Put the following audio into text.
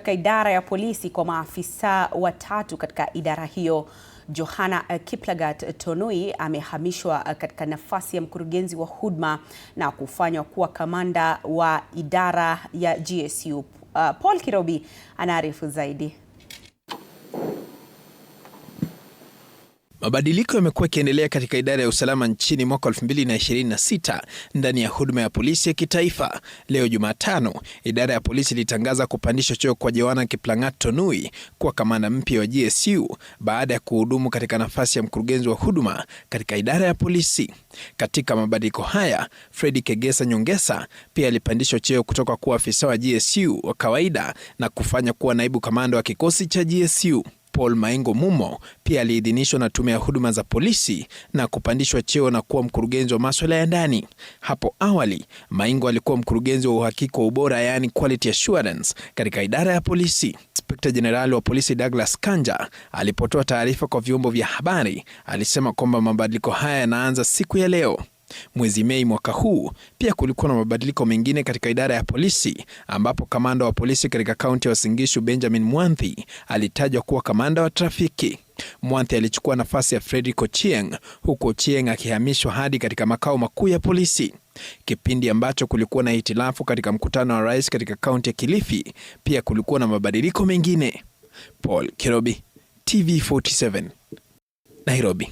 katika idara ya polisi kwa maafisa watatu katika idara hiyo. Johana Kiplagat Tonui amehamishwa katika nafasi ya mkurugenzi wa huduma na kufanywa kuwa kamanda wa idara ya GSU. Paul Kirobi anaarifu zaidi. Mabadiliko yamekuwa yakiendelea katika idara ya usalama nchini mwaka 2026 ndani ya huduma ya polisi ya kitaifa. Leo Jumatano, idara ya polisi ilitangaza kupandishwa cheo kwa Johana Kiplagat Tonui kuwa kamanda mpya wa GSU baada ya kuhudumu katika nafasi ya mkurugenzi wa huduma katika idara ya polisi. Katika mabadiliko haya, Fred Kegesa Nyongesa pia alipandishwa cheo kutoka kuwa afisa wa GSU wa kawaida na kufanya kuwa naibu kamanda wa kikosi cha GSU. Paul Maingo Mumo pia aliidhinishwa na tume ya huduma za polisi na kupandishwa cheo na kuwa mkurugenzi wa masuala ya ndani. Hapo awali, Maingo alikuwa mkurugenzi wa uhakiki wa ubora, yani quality assurance, katika idara ya polisi. Inspekta Jenerali wa polisi Douglas Kanja alipotoa taarifa kwa vyombo vya habari, alisema kwamba mabadiliko haya yanaanza siku ya leo. Mwezi Mei mwaka huu pia kulikuwa na mabadiliko mengine katika idara ya polisi, ambapo kamanda wa polisi katika kaunti ya Uasin Gishu Benjamin Mwanthi alitajwa kuwa kamanda wa trafiki. Mwanthi alichukua nafasi ya Fredrick Ochieng, huku Ochieng akihamishwa hadi katika makao makuu ya polisi. Kipindi ambacho kulikuwa na hitilafu katika mkutano wa rais katika kaunti ya Kilifi, pia kulikuwa na mabadiliko mengine. Paul Kirobi, TV47, Nairobi.